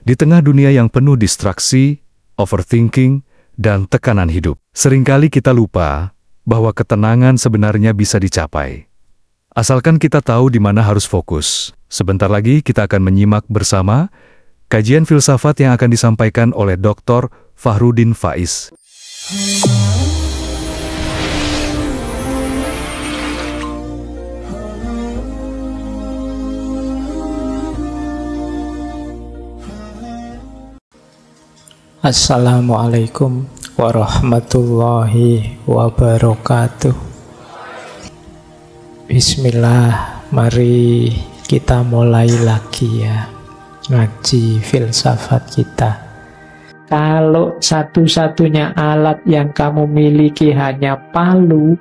Di tengah dunia yang penuh distraksi, overthinking, dan tekanan hidup, seringkali kita lupa bahwa ketenangan sebenarnya bisa dicapai. Asalkan kita tahu di mana harus fokus. Sebentar lagi kita akan menyimak bersama kajian filsafat yang akan disampaikan oleh Dr. Fahrudin Faiz. Assalamualaikum warahmatullahi wabarakatuh. Bismillah, mari kita mulai lagi ya ngaji filsafat kita. Kalau satu-satunya alat yang kamu miliki hanya palu,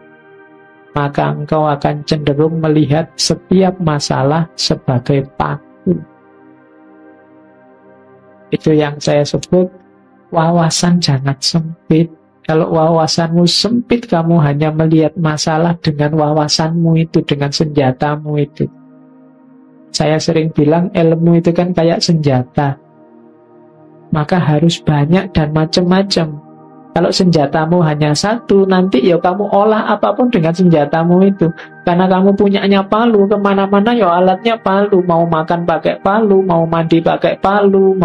maka engkau akan cenderung melihat setiap masalah sebagai paku. Itu yang saya sebut wawasan jangan sempit. Kalau wawasanmu sempit, kamu hanya melihat masalah dengan wawasanmu itu, dengan senjatamu itu. Saya sering bilang ilmu itu kan kayak senjata. Maka harus banyak dan macam-macam. Kalau senjatamu hanya satu, nanti ya kamu olah apapun dengan senjatamu itu. Karena kamu punyanya palu, kemana-mana ya alatnya palu. Mau makan pakai palu, mau mandi pakai palu,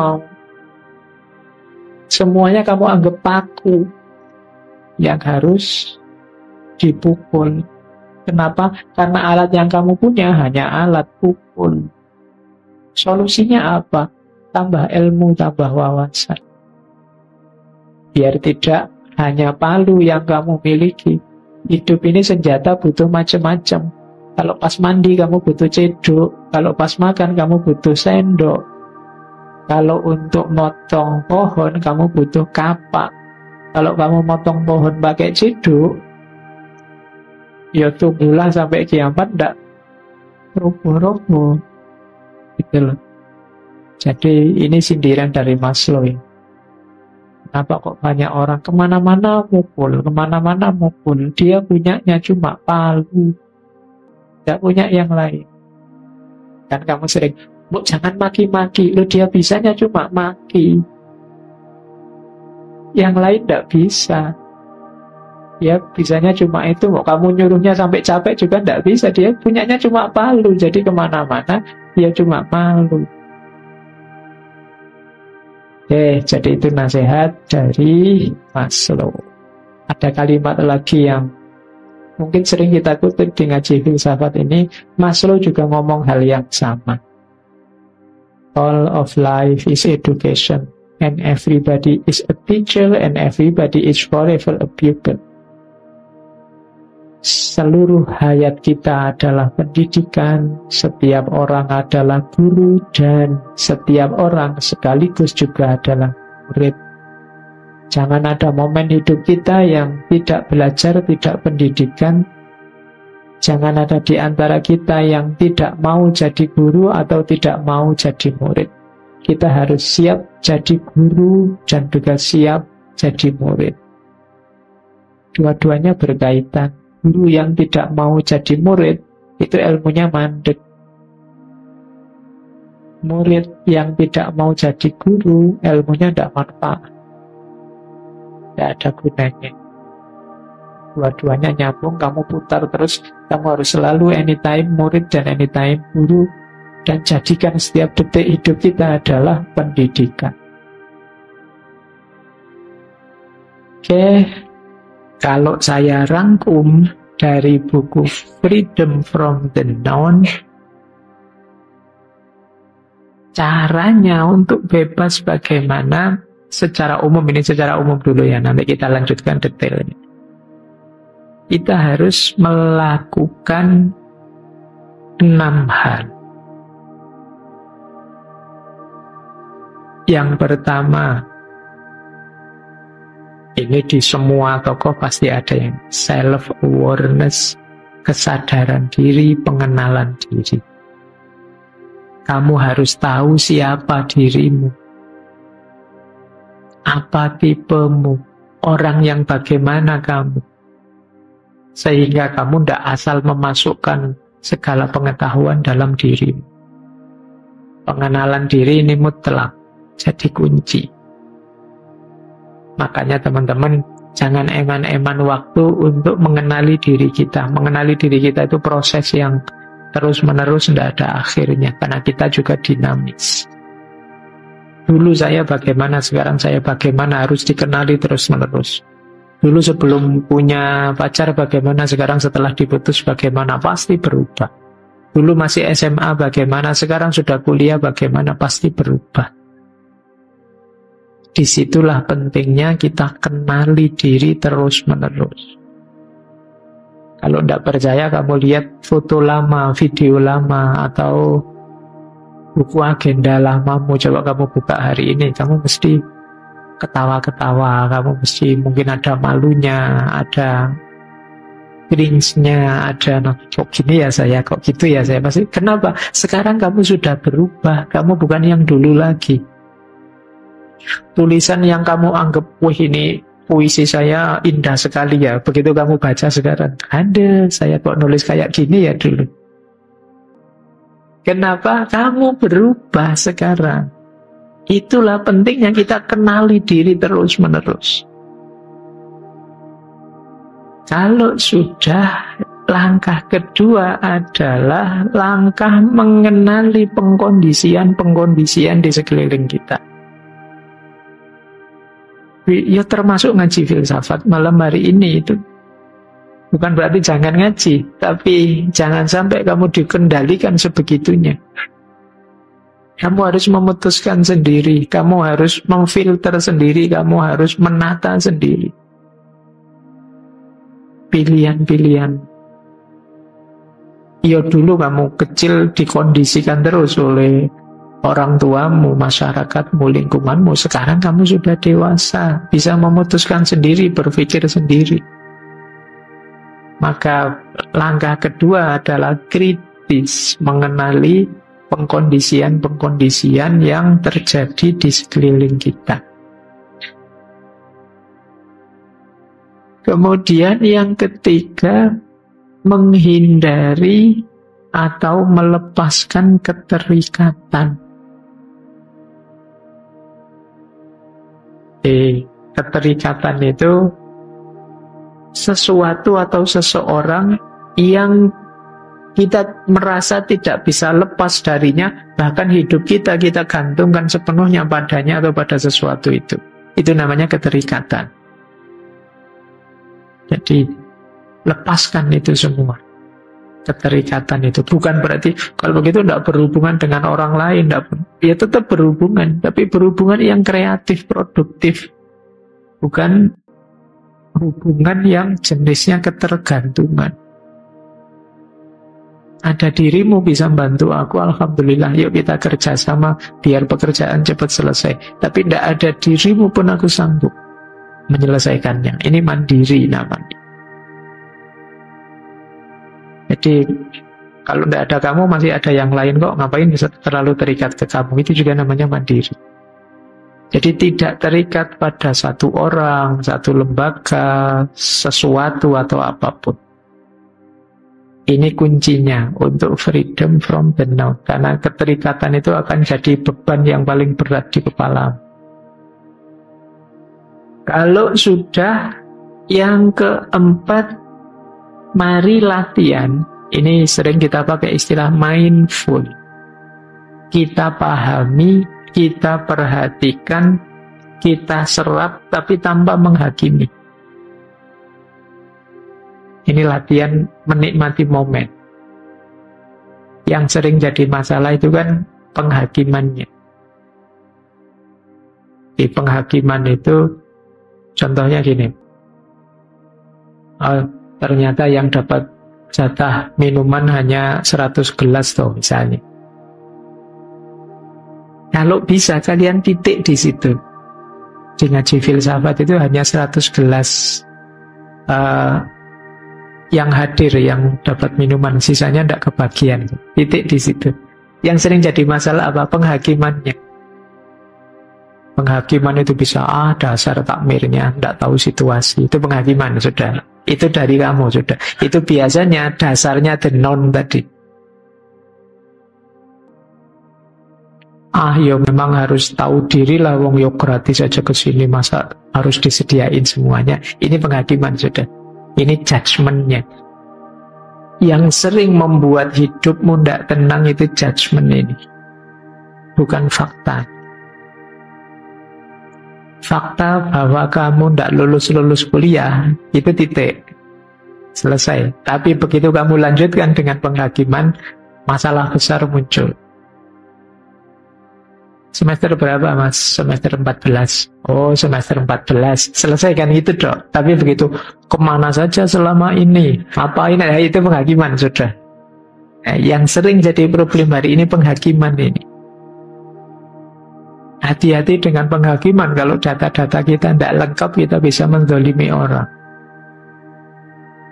semuanya kamu anggap paku yang harus dipukul. Kenapa? Karena alat yang kamu punya hanya alat pukul. Solusinya apa? Tambah ilmu, tambah wawasan. Biar tidak hanya palu yang kamu miliki. Hidup ini senjata butuh macam-macam. Kalau pas mandi kamu butuh cedok. Kalau pas makan kamu butuh sendok. Kalau untuk motong pohon, kamu butuh kapak. Kalau kamu motong pohon pakai cedok, ya tunggulah sampai kiamat, ndak roboh-roboh. Gitu loh. Jadi ini sindiran dari Maslow. Kenapa kok banyak orang kemana-mana mukul. Dia punyanya cuma palu, tidak punya yang lain. Dan kamu sering, jangan maki-maki. Loh, dia bisanya cuma maki. Yang lain tidak bisa. Ya bisanya cuma itu. Kamu nyuruhnya sampai capek juga tidak bisa. Dia punyanya cuma palu. Jadi kemana-mana dia cuma palu. Jadi itu nasihat dari Maslow. Ada kalimat lagi yang mungkin sering kita kutip di ngaji filsafat ini. Maslow juga ngomong hal yang sama. All of life is education, and everybody is a teacher, and everybody is forever a pupil. Seluruh hayat kita adalah pendidikan, setiap orang adalah guru, dan setiap orang sekaligus juga adalah murid. Jangan ada momen hidup kita yang tidak belajar, tidak pendidikan. Jangan ada di antara kita yang tidak mau jadi guru atau tidak mau jadi murid. Kita harus siap jadi guru dan juga siap jadi murid. Dua-duanya berkaitan. Guru yang tidak mau jadi murid, itu ilmunya mandek. Murid yang tidak mau jadi guru, ilmunya tidak manfaat. Tidak ada gunanya. Dua-duanya nyambung, kamu putar terus. Kamu harus selalu anytime murid dan anytime guru. Dan jadikan setiap detik hidup kita adalah pendidikan. Kalau saya rangkum dari buku Freedom from the Known, caranya untuk bebas bagaimana secara umum, ini secara umum dulu ya, nanti kita lanjutkan detailnya. Kita harus melakukan 6 hal. Yang pertama, ini di semua tokoh pasti ada yang self-awareness, kesadaran diri, pengenalan diri. Kamu harus tahu siapa dirimu, apa tipemu, orang yang bagaimana kamu. Sehingga kamu tidak asal memasukkan segala pengetahuan dalam dirimu. Pengenalan diri ini mutlak. jadi kunci. Makanya teman-teman, jangan eman-eman waktu untuk mengenali diri kita. Mengenali diri kita itu proses yang terus-menerus, tidak ada akhirnya, karena kita juga dinamis. Dulu saya bagaimana, sekarang saya bagaimana, harus dikenali terus-menerus. Dulu sebelum punya pacar bagaimana, sekarang setelah diputus bagaimana, pasti berubah. Dulu masih SMA bagaimana, sekarang sudah kuliah bagaimana, pasti berubah. Disitulah pentingnya kita kenali diri terus-menerus. Kalau tidak percaya, kamu lihat foto lama, video lama, atau buku agenda lamamu. Coba kamu buka hari ini, kamu mesti ketawa-ketawa, kamu mesti mungkin ada malunya, ada cringe-nya, ada kok gini ya saya, kok gitu ya saya. Pasti kenapa? Sekarang kamu sudah berubah, kamu bukan yang dulu lagi. Tulisan yang kamu anggap, wah ini puisi saya indah sekali ya, begitu kamu baca sekarang, ada saya kok nulis kayak gini ya dulu. Kenapa? Kamu berubah sekarang. Itulah pentingnya kita kenali diri terus-menerus. Kalau sudah, langkah kedua adalah langkah mengenali pengkondisian-pengkondisian di sekeliling kita. Ya termasuk ngaji filsafat malam hari ini itu. Bukan berarti jangan ngaji, tapi jangan sampai kamu dikendalikan sebegitunya. Kamu harus memutuskan sendiri, kamu harus memfilter sendiri, kamu harus menata sendiri pilihan-pilihan. Ya dulu kamu kecil dikondisikan terus oleh orang tuamu, masyarakatmu, lingkunganmu. Sekarang kamu sudah dewasa, bisa memutuskan sendiri, berpikir sendiri. Maka langkah kedua adalah kritis, mengenali pengkondisian-pengkondisian yang terjadi di sekeliling kita. Kemudian yang ketiga, menghindari atau melepaskan keterikatan. Keterikatan itu sesuatu atau seseorang yang kita merasa tidak bisa lepas darinya, bahkan hidup kita gantungkan sepenuhnya padanya atau pada sesuatu itu. Itu namanya keterikatan. Jadi lepaskan itu semua. Keterikatan itu bukan berarti kalau begitu tidak berhubungan dengan orang lain, ya tetap berhubungan, tapi berhubungan yang kreatif, produktif, bukan hubungan yang jenisnya ketergantungan. Ada dirimu bisa bantu aku, alhamdulillah, yuk kita kerjasama biar pekerjaan cepat selesai. Tapi tidak ada dirimu pun aku sanggup menyelesaikannya. Ini mandiri namanya. Jadi kalau tidak ada kamu, masih ada yang lain kok, ngapain bisa terlalu terikat ke kamu. Itu juga namanya mandiri. Jadi tidak terikat pada satu orang, satu lembaga, sesuatu atau apapun. Ini kuncinya untuk freedom from the now. Karena keterikatan itu akan jadi beban yang paling berat di kepala. Kalau sudah, yang keempat, mari latihan. Ini sering kita pakai istilah mindful. Kita pahami, kita perhatikan, kita serap, tapi tanpa menghakimi. Ini latihan menikmati momen. Yang sering jadi masalah itu kan penghakimannya. Di penghakiman itu, contohnya gini. Ternyata yang dapat jatah minuman hanya 100 gelas toh misalnya. Kalau bisa kalian titik di situ. Di ngaji filsafat itu hanya 100 gelas yang hadir, yang dapat minuman, sisanya tidak kebagian. Titik di situ. Yang sering jadi masalah apa? Penghakimannya. Penghakiman itu bisa, dasar takmirnya, tidak tahu situasi. Itu penghakiman, sudah. Itu dari kamu, sudah. Itu biasanya dasarnya the non tadi. Ah, yo memang harus tahu diri lah, wong yo gratis aja ke sini, masa harus disediain semuanya. Ini penghakiman sudah. Ini judgment-nya. Yang sering membuat hidupmu tidak tenang itu judgment ini. Bukan fakta. Fakta bahwa kamu tidak lulus kuliah, itu titik. Selesai. Tapi begitu kamu lanjutkan dengan penghakiman, masalah besar muncul. Semester berapa, Mas? Semester 14. Oh, semester 14. Selesai kan itu, Dok. Tapi begitu, kemana saja selama ini? Apa ini? Nah, itu penghakiman, sudah. Nah, yang sering jadi problem hari ini penghakiman ini. Hati-hati dengan penghakiman. Kalau data-data kita tidak lengkap, kita bisa menzalimi orang.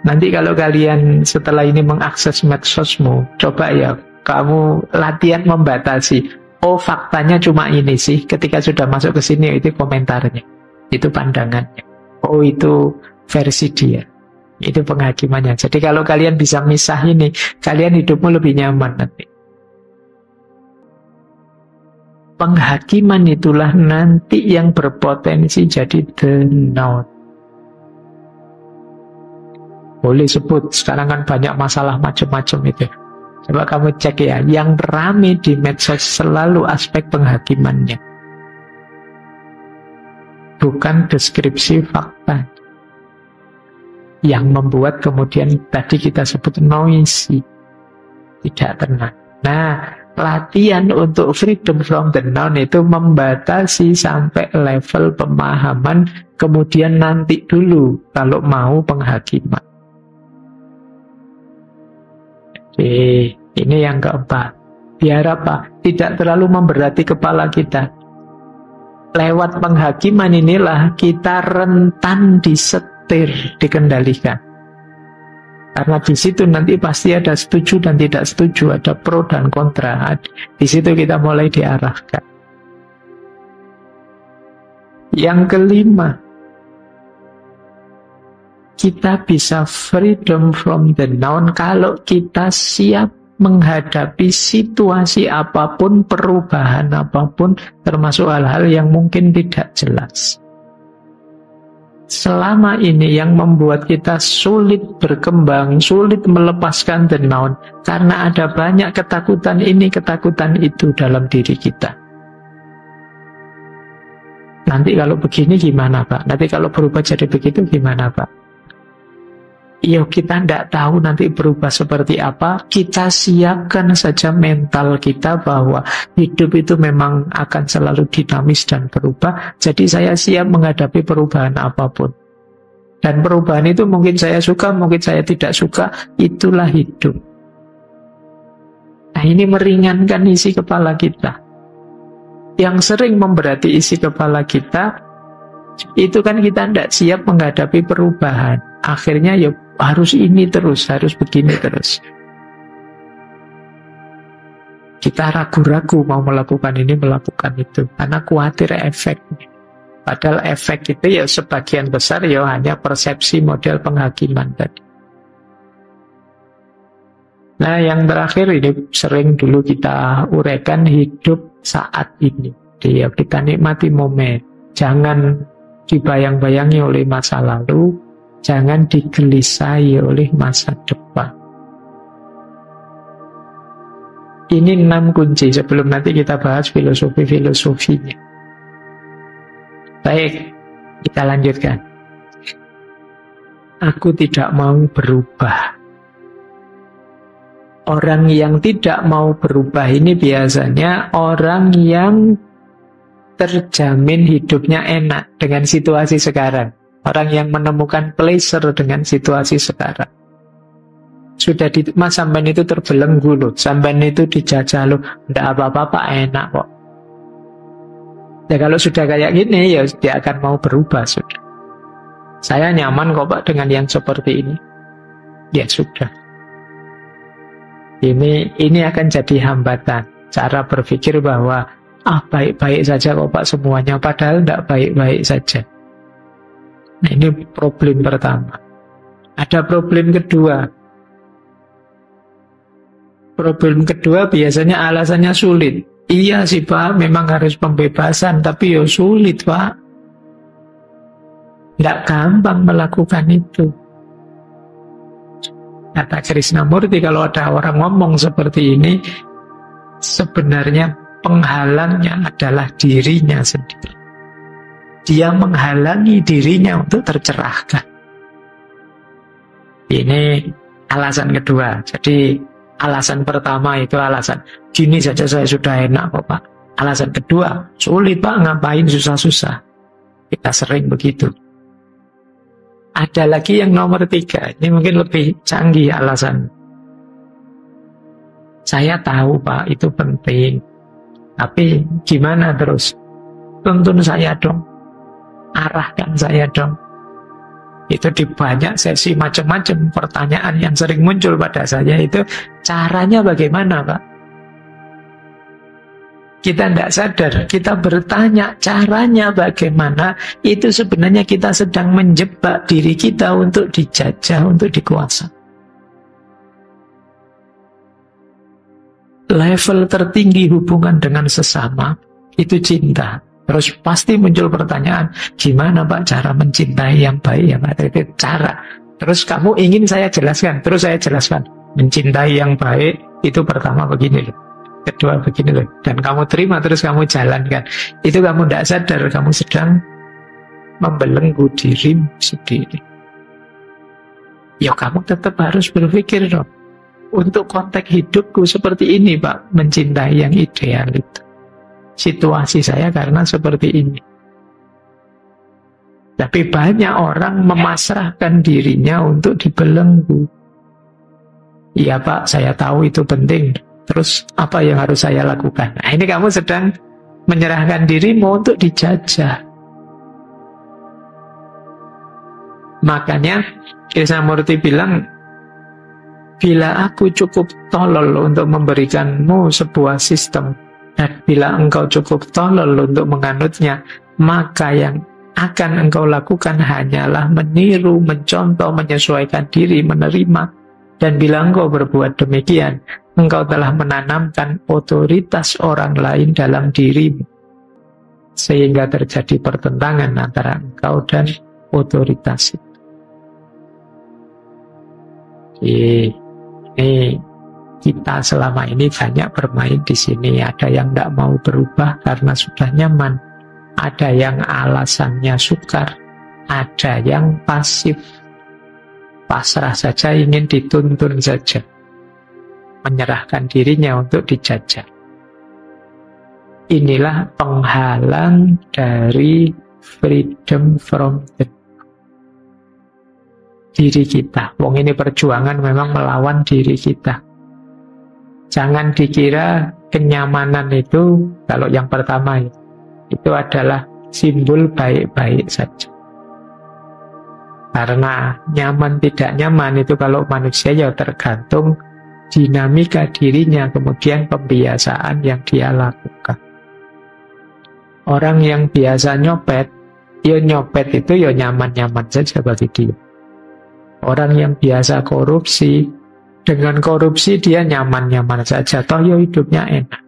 Nanti kalau kalian setelah ini mengakses medsosmu, coba ya, kamu latihan membatasi. Oh, faktanya cuma ini sih. Ketika sudah masuk ke sini, itu komentarnya. Itu pandangannya. Oh, itu versi dia. Itu penghakimannya. Jadi kalau kalian bisa misah ini, kalian hidupmu lebih nyaman nanti. Penghakiman itulah nanti yang berpotensi jadi the noun. Boleh sebut, sekarang kan banyak masalah macam-macam itu. Coba kamu cek ya, yang rame di medsos selalu aspek penghakimannya. Bukan deskripsi fakta. Yang membuat kemudian tadi kita sebut noisy. Tidak tenang. Nah, latihan untuk freedom from the noun itu membatasi sampai level pemahaman, kemudian nanti dulu kalau mau penghakiman. Ini yang keempat. Biar apa? Tidak terlalu memberati kepala kita. Lewat penghakiman inilah kita rentan disetir, dikendalikan. Karena di situ nanti pasti ada setuju dan tidak setuju, ada pro dan kontra. Di situ kita mulai diarahkan. Yang kelima, kita bisa freedom from the noun kalau kita siap menghadapi situasi apapun, perubahan apapun, termasuk hal-hal yang mungkin tidak jelas. Selama ini yang membuat kita sulit berkembang, sulit melepaskan the noun, karena ada banyak ketakutan ini, ketakutan itu dalam diri kita. Nanti kalau begini gimana, Pak? Nanti kalau berubah jadi begitu gimana, Pak? Ya, kita tidak tahu nanti berubah seperti apa. Kita siapkan saja mental kita bahwa hidup itu memang akan selalu dinamis dan berubah. Jadi saya siap menghadapi perubahan apapun. Dan perubahan itu mungkin saya suka, mungkin saya tidak suka. Itulah hidup. Nah, ini meringankan isi kepala kita. Yang sering memberati isi kepala kita, itu kan kita tidak siap menghadapi perubahan. Akhirnya ya harus ini terus, harus begini terus. Kita ragu-ragu mau melakukan ini, melakukan itu, karena khawatir efeknya. Padahal efek itu ya sebagian besar ya hanya persepsi model penghakiman tadi. Nah, yang terakhir ini sering dulu kita uraikan, hidup saat ini. Jadi ya kita nikmati momen. Jangan dibayang-bayangi oleh masa lalu, jangan digelisahi oleh masa depan. Ini 6 kunci sebelum nanti kita bahas filosofi-filosofinya. Baik, kita lanjutkan. Aku tidak mau berubah. Orang yang tidak mau berubah ini biasanya orang yang terjamin hidupnya enak dengan situasi sekarang. Orang yang menemukan pleasure dengan situasi sekarang. Sudah di mas sampean itu terbelenggu loh, sampean itu dijajah loh, ndak apa-apa Pak, enak kok. Ya kalau sudah kayak gini ya dia akan mau berubah sudah. Saya nyaman kok Pak dengan yang seperti ini. Ya sudah. Ini akan jadi hambatan. Cara berpikir bahwa baik-baik saja kok Pak semuanya, padahal ndak baik-baik saja. Nah, ini problem pertama. Ada problem kedua. Problem kedua biasanya alasannya sulit. Iya sih Pak, memang harus pembebasan, tapi ya sulit Pak. Nggak gampang melakukan itu. Kata Krishnamurti, kalau ada orang ngomong seperti ini, sebenarnya penghalangnya adalah dirinya sendiri. Dia menghalangi dirinya untuk tercerahkan. Ini alasan kedua. Jadi alasan pertama itu alasan gini saja saya sudah enak kok Pak. Alasan kedua, sulit Pak, ngapain susah-susah. Kita sering begitu. Ada lagi yang nomor 3. Ini mungkin lebih canggih alasan. Saya tahu Pak, itu penting. Tapi gimana terus? Tuntun saya dong. Arahkan saya dong. Itu di banyak sesi macam-macam pertanyaan yang sering muncul pada saya itu, caranya bagaimana Pak? Kita tidak sadar, kita bertanya caranya bagaimana, itu sebenarnya kita sedang menjebak diri kita untuk dijajah, untuk dikuasai. Level tertinggi hubungan dengan sesama itu cinta. Terus pasti muncul pertanyaan, gimana Pak cara mencintai yang baik, yang itu cara. Terus kamu ingin saya jelaskan, terus saya jelaskan. Mencintai yang baik itu pertama begini loh, kedua begini loh, dan kamu terima terus kamu jalankan. Itu kamu tidak sadar, kamu sedang membelenggu dirimu sendiri. Ya kamu tetap harus berpikir dong, untuk konteks hidupku seperti ini Pak, mencintai yang ideal itu. Situasi saya karena seperti ini. Tapi banyak orang memasrahkan dirinya untuk dibelenggu. Iya Pak, saya tahu itu penting. Terus apa yang harus saya lakukan? Nah, ini kamu sedang menyerahkan dirimu untuk dijajah. Makanya Krishnamurti bilang, bila aku cukup tolol untuk memberikanmu sebuah sistem, dan bila engkau cukup tolol untuk menganutnya, maka yang akan engkau lakukan hanyalah meniru, mencontoh, menyesuaikan diri, menerima. Dan bila engkau berbuat demikian, engkau telah menanamkan otoritas orang lain dalam dirimu, sehingga terjadi pertentangan antara engkau dan otoritas itu. Ini kita selama ini banyak bermain di sini. Ada yang tidak mau berubah karena sudah nyaman. Ada yang alasannya sukar. Ada yang pasif. Pasrah saja, ingin dituntun saja. Menyerahkan dirinya untuk dijajah. Inilah penghalang dari freedom from the diri kita. Wong ini perjuangan memang melawan diri kita. Jangan dikira kenyamanan itu, kalau yang pertama itu adalah simbol baik-baik saja. Karena nyaman tidak nyaman itu kalau manusia ya tergantung dinamika dirinya, kemudian pembiasaan yang dia lakukan. Orang yang biasa nyopet, ya nyopet itu ya nyaman-nyaman saja bagi dia. Orang yang biasa korupsi, dengan korupsi dia nyaman-nyaman saja, toh ya hidupnya enak.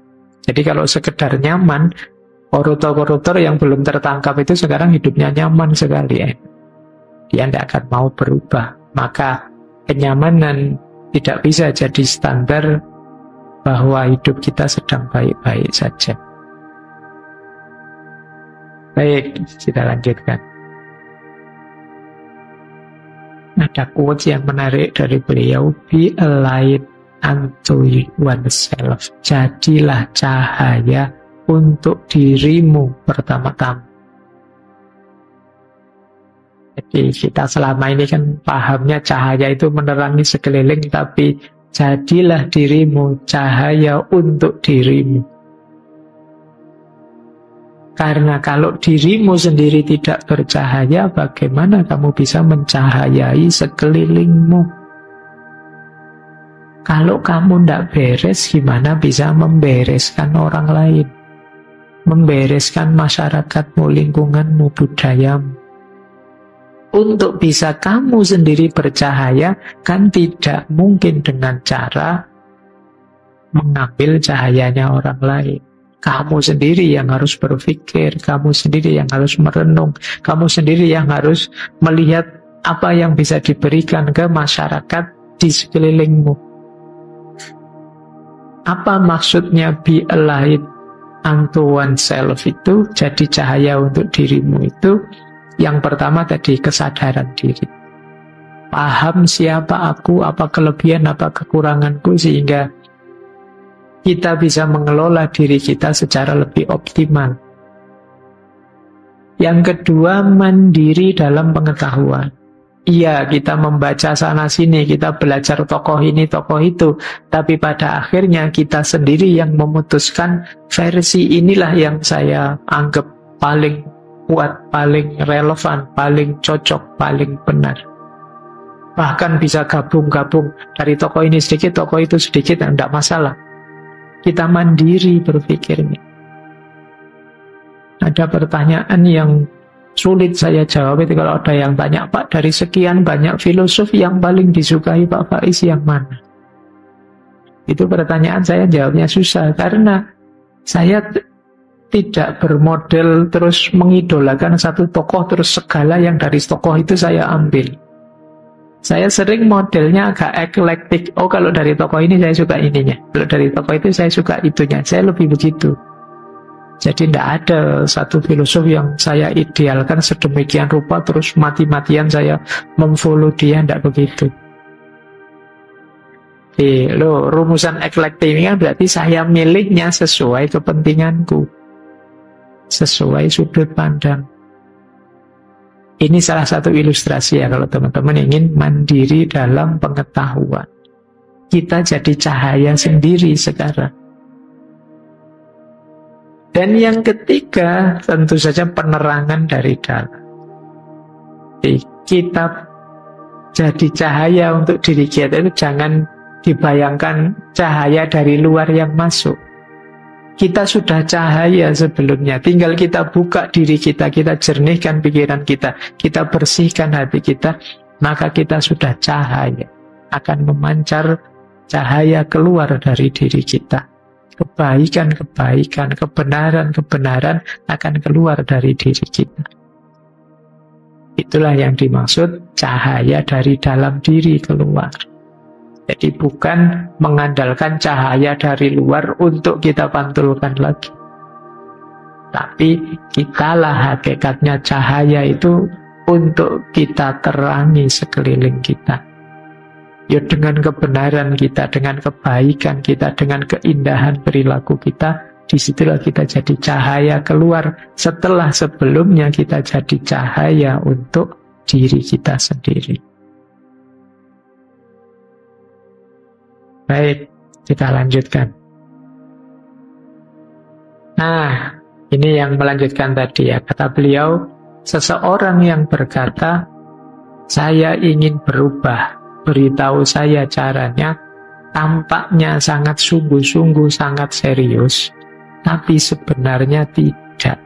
Jadi kalau sekedar nyaman, koruptor-koruptor yang belum tertangkap itu sekarang hidupnya nyaman sekali, enak. Dia tidak akan mau berubah. Maka kenyamanan tidak bisa jadi standar bahwa hidup kita sedang baik-baik saja. Baik, kita lanjutkan. Ada quotes yang menarik dari beliau, be a light unto oneself. Jadilah cahaya untuk dirimu pertama-tama. Jadi kita selama ini kan pahamnya cahaya itu menerangi sekeliling, tapi jadilah dirimu cahaya untuk dirimu. Karena kalau dirimu sendiri tidak bercahaya, bagaimana kamu bisa mencahayai sekelilingmu? Kalau kamu tidak beres, gimana bisa membereskan orang lain? Membereskan masyarakatmu, lingkunganmu, budayamu. Untuk bisa kamu sendiri bercahaya, kan tidak mungkin dengan cara mengambil cahayanya orang lain. Kamu sendiri yang harus berpikir, kamu sendiri yang harus merenung, kamu sendiri yang harus melihat apa yang bisa diberikan ke masyarakat di sekelilingmu. Apa maksudnya be a light unto oneself itu, jadi cahaya untuk dirimu itu? Yang pertama tadi, kesadaran diri. Paham siapa aku, apa kelebihan, apa kekuranganku, sehingga kita bisa mengelola diri kita secara lebih optimal. Yang kedua, mandiri dalam pengetahuan. Iya, kita membaca sana-sini, kita belajar tokoh ini, tokoh itu. Tapi pada akhirnya kita sendiri yang memutuskan versi inilah yang saya anggap paling kuat, paling relevan, paling cocok, paling benar. Bahkan bisa gabung-gabung dari tokoh ini sedikit, tokoh itu sedikit, tidak masalah. Kita mandiri berpikirnya. Ada pertanyaan yang sulit saya jawab itu kalau ada yang tanya, Pak, dari sekian banyak filosof yang paling disukai Pak Faiz yang mana? Itu pertanyaan saya jawabnya susah, karena saya tidak bermodel terus mengidolakan satu tokoh terus segala yang dari tokoh itu saya ambil. Saya sering modelnya agak eklektik. Oh, kalau dari tokoh ini saya suka ininya, kalau dari tokoh itu saya suka itunya. Saya lebih begitu. Jadi tidak ada satu filosof yang saya idealkan sedemikian rupa terus mati-matian saya memfollow dia, tidak begitu. Rumusan eklektik ini kan berarti saya milihnya sesuai kepentinganku, sesuai sudut pandang. Ini salah satu ilustrasi ya, kalau teman-teman ingin mandiri dalam pengetahuan. Kita jadi cahaya sendiri sekarang. Dan yang ketiga, tentu saja penerangan dari dalam. Kita jadi cahaya untuk diri kita itu jangan dibayangkan cahaya dari luar yang masuk. Kita sudah cahaya sebelumnya, tinggal kita buka diri kita, kita jernihkan pikiran kita bersihkan hati kita, maka kita sudah cahaya. Akan memancar cahaya keluar dari diri kita. Kebaikan-kebaikan, kebenaran-kebenaran akan keluar dari diri kita. Itulah yang dimaksud cahaya dari dalam diri keluar. Jadi bukan mengandalkan cahaya dari luar untuk kita pantulkan lagi. Tapi kitalah hakikatnya cahaya itu untuk kita terangi sekeliling kita. Ya dengan kebenaran kita, dengan kebaikan kita, dengan keindahan perilaku kita, disitulah kita jadi cahaya keluar setelah sebelumnya kita jadi cahaya untuk diri kita sendiri. Baik, kita lanjutkan. Nah, ini yang melanjutkan tadi ya. Kata beliau, seseorang yang berkata, saya ingin berubah, beritahu saya caranya, tampaknya sangat sungguh-sungguh, sangat serius, tapi sebenarnya tidak.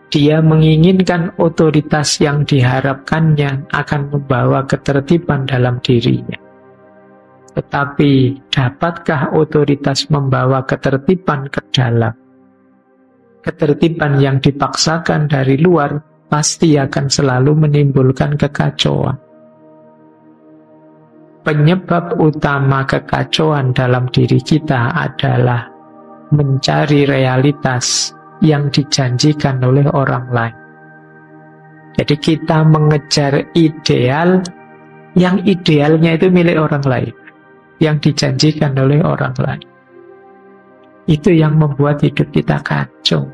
Dia menginginkan otoritas yang diharapkannya akan membawa ketertiban dalam dirinya. Tetapi dapatkah otoritas membawa ketertiban ke dalam? Ketertiban yang dipaksakan dari luar pasti akan selalu menimbulkan kekacauan. Penyebab utama kekacauan dalam diri kita adalah mencari realitas yang dijanjikan oleh orang lain. Jadi kita mengejar ideal, yang idealnya itu milik orang lain, yang dijanjikan oleh orang lain. Itu yang membuat hidup kita kacau.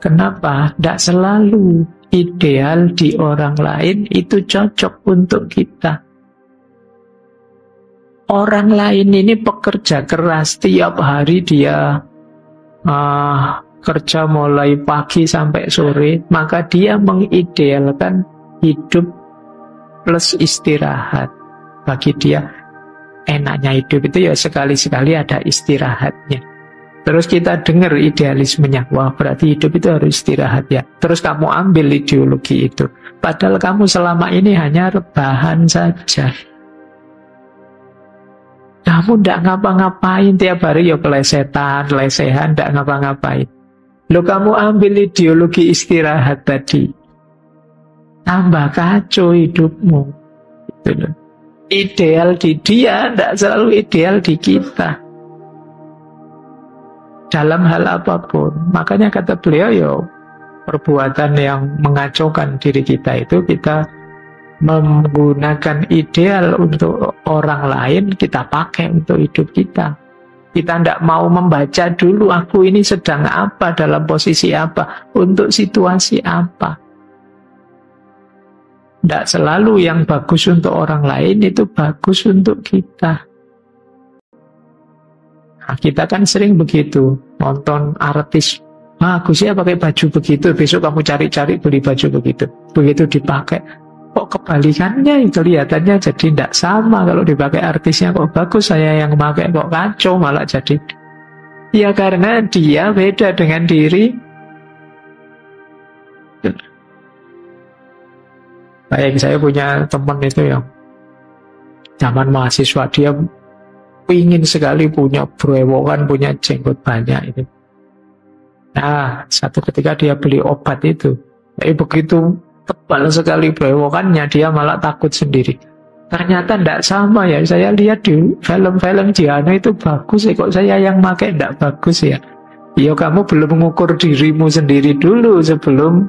Kenapa? Tidak selalu ideal di orang lain itu cocok untuk kita. Orang lain ini pekerja keras, tiap hari dia kerja mulai pagi sampai sore, maka dia mengidealkan hidup plus istirahat. Bagi dia enaknya hidup itu ya sekali-sekali ada istirahatnya. Terus kita dengar idealismenya, wah berarti hidup itu harus istirahat ya. Terus kamu ambil ideologi itu, padahal kamu selama ini hanya rebahan saja. Kamu ndak ngapa-ngapain tiap hari, ya kelesetan, lesehan, ndak ngapa-ngapain. Lo kamu ambil ideologi istirahat tadi, tambah kacau hidupmu. Gitu loh. Ideal di dia ndak selalu ideal di kita. Dalam hal apapun. Makanya kata beliau, ya perbuatan yang mengacaukan diri kita itu kita menggunakan ideal untuk orang lain, kita pakai untuk hidup kita. Kita tidak mau membaca dulu aku ini sedang apa, dalam posisi apa, untuk situasi apa. Tidak selalu yang bagus untuk orang lain itu bagus untuk kita. Nah, kita kan sering begitu, nonton artis, bagus ya pakai baju begitu, besok kamu cari-cari beli baju begitu. Begitu dipakai, kok kebalikannya, kelihatannya jadi tidak sama. Kalau dipakai artisnya kok bagus, saya yang pakai kok kacau malah jadi. Ya karena dia beda dengan diri. Baik, saya punya teman itu yang zaman mahasiswa, dia ingin sekali punya brewokan, punya jenggot banyak itu. Nah, satu ketika dia beli obat itu, begitu tebal sekali brewokannya, dia malah takut sendiri. Ternyata tidak sama ya, saya lihat di film-film Jiano itu bagus ya, kok saya yang pakai tidak bagus ya. Ya kamu belum mengukur dirimu sendiri dulu sebelum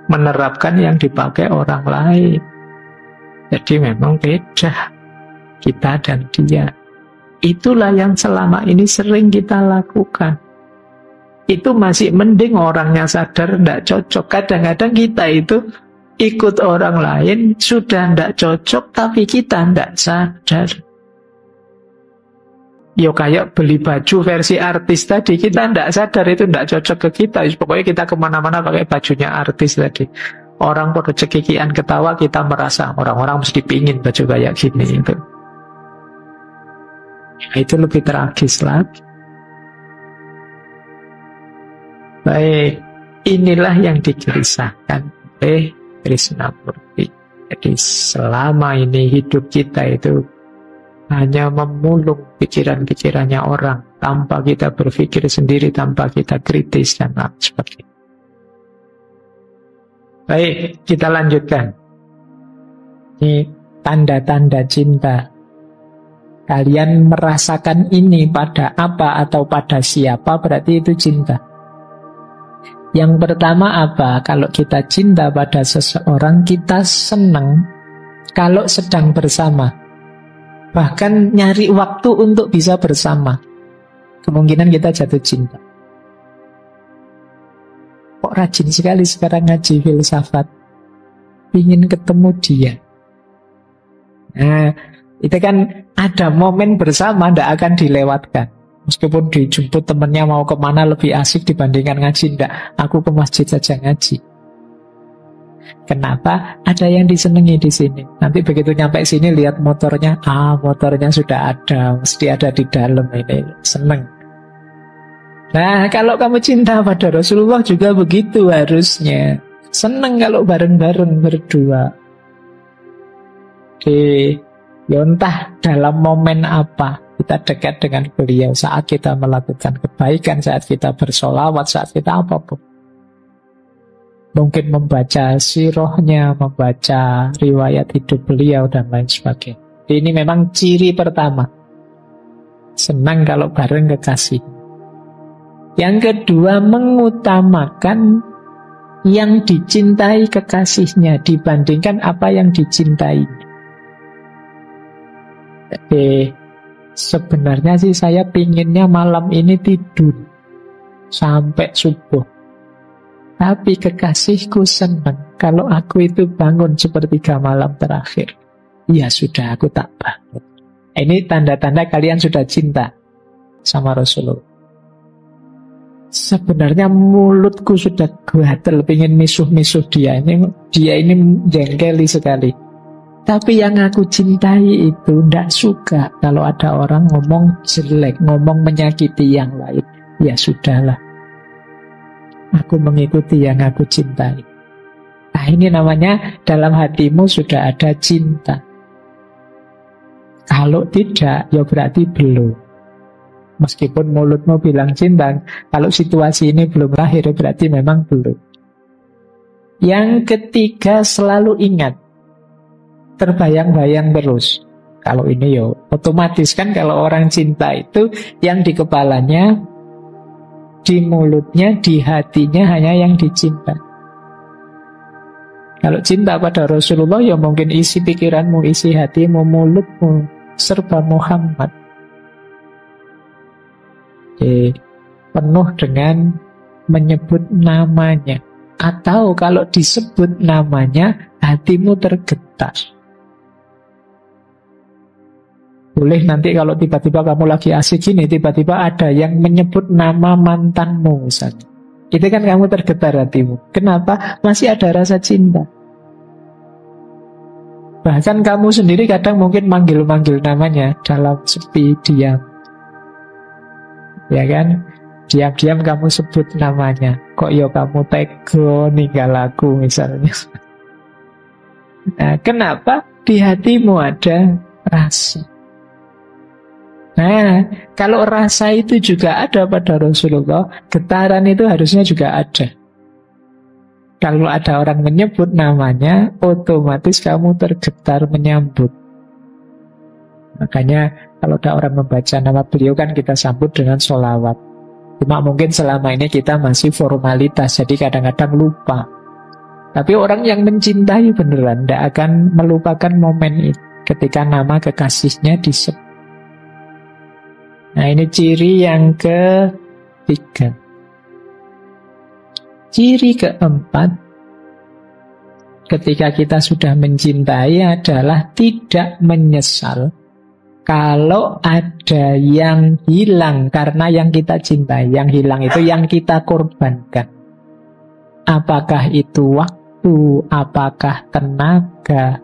menerapkan yang dipakai orang lain. Jadi memang beda kita dan dia. Itulah yang selama ini sering kita lakukan. Itu masih mending orangnya sadar tidak cocok. Kadang-kadang kita itu ikut orang lain, sudah tidak cocok, tapi kita tidak sadar. Yo kayak beli baju versi artis tadi, kita tidak sadar itu tidak cocok ke kita. Pokoknya kita kemana-mana pakai bajunya artis tadi. Orang pada cekikian ketawa, kita merasa orang-orang mesti pingin baju kayak gini itu. Itu lebih tragis lagi. Baik, inilah yang digelisahkan oleh Krishnamurti. Jadi selama ini hidup kita itu hanya memulung pikiran-pikirannya orang, tanpa kita berpikir sendiri, tanpa kita kritis dan lain sebagainya. Baik, kita lanjutkan. Ini tanda-tanda cinta. Kalian merasakan ini pada apa atau pada siapa, berarti itu cinta. Yang pertama apa? Kalau kita cinta pada seseorang, kita senang kalau sedang bersama. Bahkan nyari waktu untuk bisa bersama. Kemungkinan kita jatuh cinta. Kok rajin sekali sekarang ngaji filsafat. Ingin ketemu dia. Nah, itu kan ada momen bersama, tidak akan dilewatkan. Meskipun dijemput temennya mau kemana lebih asik dibandingkan ngaji, tidak. Aku ke masjid saja ngaji. Kenapa? Ada yang disenangi di sini. Nanti begitu nyampe sini lihat motornya, motornya sudah ada, mesti ada di dalam ini. Seneng. Nah, kalau kamu cinta pada Rasulullah juga begitu harusnya. Seneng kalau bareng-bareng berdua. Ya entah dalam momen apa kita dekat dengan beliau, saat kita melakukan kebaikan, saat kita bersolawat, saat kita apapun. Mungkin membaca sirahnya, membaca riwayat hidup beliau, dan lain sebagainya. Ini memang ciri pertama. Senang kalau bareng kekasih. Yang kedua, mengutamakan yang dicintai kekasihnya dibandingkan apa yang dicintai. Jadi sebenarnya sih saya pinginnya malam ini tidur sampai subuh. Tapi kekasihku senang kalau aku itu bangun sepertiga malam terakhir. Ya sudah, aku tak bangun. Ini tanda-tanda kalian sudah cinta sama Rasulullah. Sebenarnya mulutku sudah gatel, pengen misuh-misuh dia. Dia ini jengkeli sekali. Tapi yang aku cintai itu tidak suka kalau ada orang ngomong jelek, ngomong menyakiti yang lain. Ya sudahlah, aku mengikuti yang aku cintai. Nah, ini namanya dalam hatimu sudah ada cinta. Kalau tidak, ya berarti belum. Meskipun mulutmu bilang cinta, kalau situasi ini belum lahir, berarti memang belum. Yang ketiga, selalu ingat. Terbayang-bayang terus. Kalau ini yo otomatis kan, kalau orang cinta itu yang di kepalanya, di mulutnya, di hatinya hanya yang dicinta. Kalau cinta pada Rasulullah, ya mungkin isi pikiranmu, isi hatimu, mulutmu serba Muhammad. Penuh dengan menyebut namanya. Atau kalau disebut namanya, hatimu tergetar. Boleh nanti kalau tiba-tiba kamu lagi asik gini, tiba-tiba ada yang menyebut nama mantanmu misalnya. Itu kan kamu tergetar hatimu. Kenapa? Masih ada rasa cinta. Bahkan kamu sendiri kadang mungkin manggil-manggil namanya dalam sepi, diam. Ya kan? Diam-diam kamu sebut namanya. Kok ya kamu tega ninggal aku misalnya. Nah, kenapa? Di hatimu ada rasa. Nah, kalau rasa itu juga ada pada Rasulullah, getaran itu harusnya juga ada. Kalau ada orang menyebut namanya, otomatis kamu tergetar menyambut. Makanya kalau ada orang membaca nama beliau kan kita sambut dengan sholawat. Cuma mungkin selama ini kita masih formalitas, jadi kadang-kadang lupa. Tapi orang yang mencintai beneran tidak akan melupakan momen itu ketika nama kekasihnya disebut. Nah, ini ciri yang ketiga. Ciri keempat, ketika kita sudah mencintai adalah tidak menyesal kalau ada yang hilang karena yang kita cintai. Yang hilang itu yang kita korbankan. Apakah itu waktu, apakah tenaga,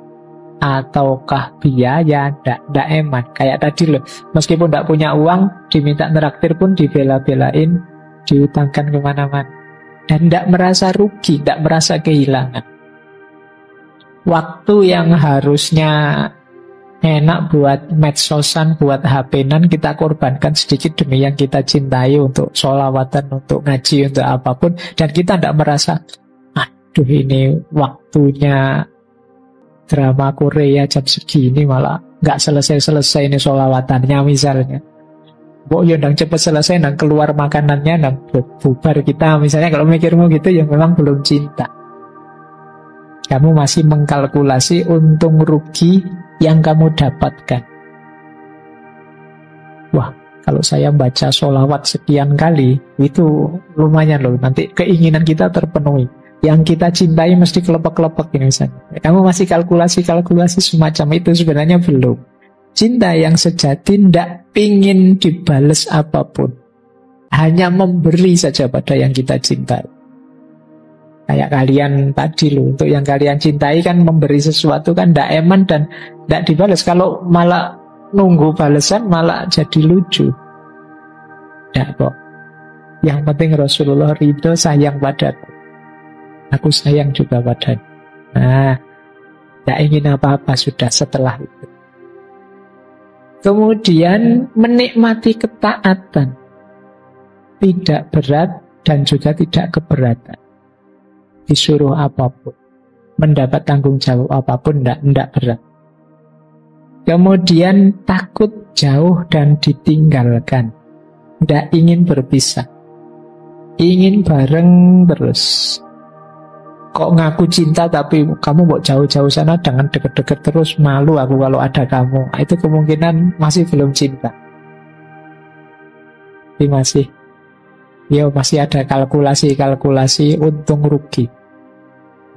ataukah biaya, ndak eman. Kayak tadi loh, meskipun ndak punya uang, diminta neraktir pun dibela-belain, diutangkan kemana-mana. Dan ndak merasa rugi, ndak merasa kehilangan. Waktu yang harusnya enak buat medsosan, buat HP-nan, kita korbankan sedikit demi yang kita cintai, untuk sholawatan, untuk ngaji, untuk apapun. Dan kita ndak merasa, aduh ini waktunya drama Korea jam segini malah nggak selesai-selesai ini sholawatannya misalnya. Bok ya ndang cepet selesai, ndang keluar makanannya, ndang bubar kita misalnya. Kalau mikirmu gitu ya memang belum cinta. Kamu masih mengkalkulasi untung rugi yang kamu dapatkan. Wah, kalau saya baca sholawat sekian kali, itu lumayan loh, nanti keinginan kita terpenuhi. Yang kita cintai mesti kelepek-kelepek ini misalnya. Kamu masih kalkulasi-kalkulasi semacam itu, sebenarnya belum. Cinta yang sejati tidak pingin dibales apapun. Hanya memberi saja pada yang kita cintai. Kayak kalian tadi loh, untuk yang kalian cintai kan memberi sesuatu kan tidak eman dan tidak dibales. Kalau malah nunggu balesan malah jadi lucu. Tidak kok. Yang penting Rasulullah ridho, sayang padaku. Aku sayang juga padanya. Nah, tidak ingin apa-apa sudah setelah itu. Kemudian menikmati ketaatan. Tidak berat dan juga tidak keberatan. Disuruh apapun, mendapat tanggung jawab apapun, tidak berat. Kemudian takut jauh dan ditinggalkan. Tidak ingin berpisah. Ingin bareng terus. Kok ngaku cinta tapi kamu mau jauh-jauh sana, jangan deket-deket terus, malu aku kalau ada kamu. Itu kemungkinan masih belum cinta. Tapi masih ada kalkulasi-kalkulasi untung rugi.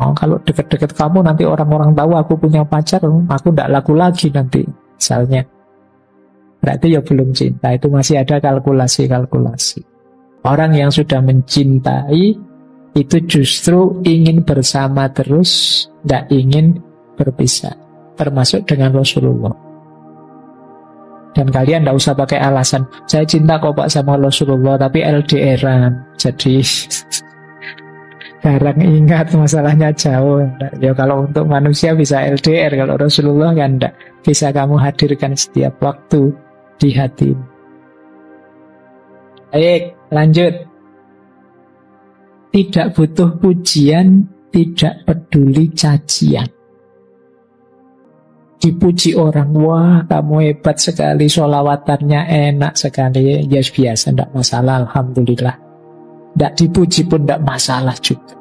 Oh, kalau deket-deket kamu nanti orang-orang tahu aku punya pacar, aku tidak laku lagi nanti misalnya. Berarti ya belum cinta. Itu masih ada kalkulasi-kalkulasi. Orang yang sudah mencintai itu justru ingin bersama terus, tidak ingin berpisah. Termasuk dengan Rasulullah. Dan kalian tidak usah pakai alasan, saya cinta kok Pak sama Rasulullah, tapi LDRan. Jadi Jarang ingat, masalahnya jauh. Ya kalau untuk manusia bisa LDR, kalau Rasulullah kan enggak. Bisa kamu hadirkan setiap waktu di hati. Baik, lanjut. Tidak butuh pujian, tidak peduli cacian. Dipuji orang, wah kamu hebat sekali, sholawatannya enak sekali. Ya biasa, enggak masalah, alhamdulillah. Tidak dipuji pun tidak masalah juga.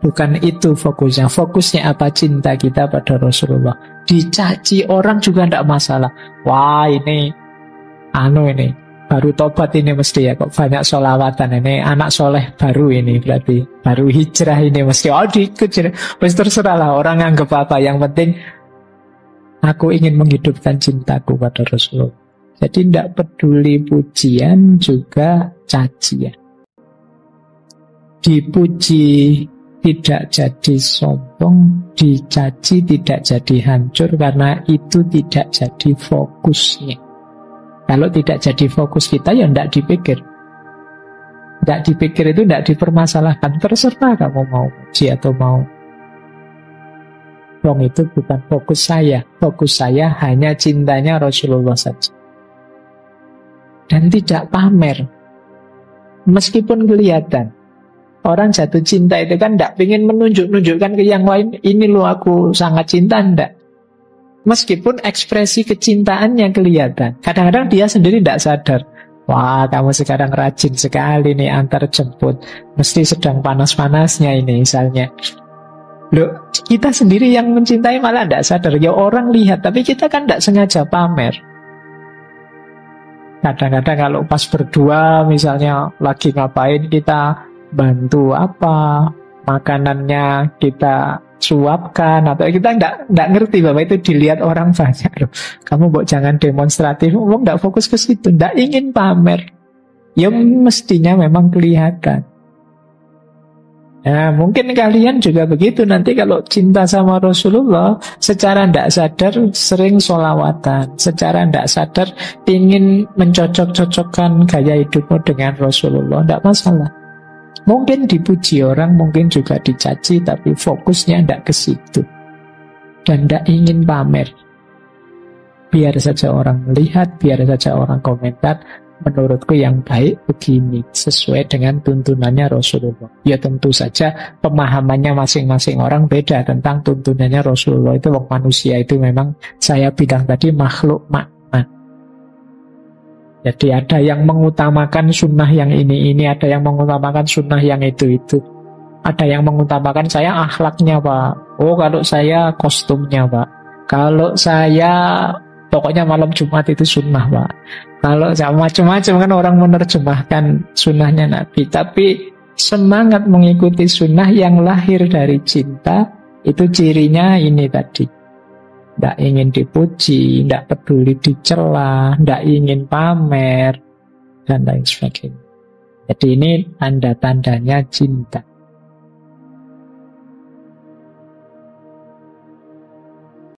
Bukan itu fokusnya. Fokusnya apa? Cinta kita pada Rasulullah. Dicaci orang juga tidak masalah. Wah ini baru tobat ini mesti ya, kok banyak sholawatan ini, anak soleh baru ini, berarti baru hijrah ini mesti. Oh diikut, wis terserah lah orang anggap apa. Yang penting aku ingin menghidupkan cintaku pada Rasulullah. Jadi tidak peduli pujian juga cacian. Dipuji tidak jadi sombong, dicaci tidak jadi hancur, karena itu tidak jadi fokusnya. Kalau tidak jadi fokus kita, ya tidak dipikir. Tidak dipikir itu tidak dipermasalahkan. Terserah kamu mau puji atau mau. Wong itu bukan fokus saya. Fokus saya hanya cintanya Rasulullah saja. Dan tidak pamer. Meskipun kelihatan. Orang jatuh cinta itu kan tidak ingin menunjukkan ke yang lain, ini loh aku sangat cinta, tidak. Meskipun ekspresi kecintaannya kelihatan. Kadang-kadang dia sendiri tidak sadar. Wah, kamu sekarang rajin sekali nih antar jemput. Mesti sedang panas-panasnya ini misalnya. Loh, kita sendiri yang mencintai malah tidak sadar. Ya orang lihat, tapi kita kan tidak sengaja pamer. Kadang-kadang kalau pas berdua misalnya lagi ngapain, kita bantu apa, makanannya kita suapkan, atau kita enggak ngerti bahwa itu dilihat orang banyak. Loh, kamu jangan demonstratif, kamu enggak fokus ke situ, enggak ingin pamer. Ya mestinya memang kelihatan. Nah, mungkin kalian juga begitu nanti kalau cinta sama Rasulullah, secara enggak sadar sering sholawatan, secara enggak sadar ingin mencocok-cocokkan gaya hidupmu dengan Rasulullah, enggak masalah. Mungkin dipuji orang, mungkin juga dicaci, tapi fokusnya tidak ke situ. Dan tidak ingin pamer. Biar saja orang melihat, biar saja orang komentar. Menurutku yang baik begini, sesuai dengan tuntunannya Rasulullah. Ya tentu saja pemahamannya masing-masing orang beda tentang tuntunannya Rasulullah. Itu manusia itu memang, saya bilang tadi, makhluk makna. Jadi ada yang mengutamakan sunnah yang ini, ada yang mengutamakan sunnah yang itu. Ada yang mengutamakan saya akhlaknya Pak. Oh kalau saya kostumnya Pak. Kalau saya pokoknya malam Jumat itu sunnah Pak. Kalau saya macam-macam kan orang menerjemahkan sunnahnya Nabi. Tapi semangat mengikuti sunnah yang lahir dari cinta, itu cirinya ini tadi. Tidak ingin dipuji, tidak peduli dicela, tidak ingin pamer, dan lain sebagainya. Jadi ini tanda-tandanya cinta.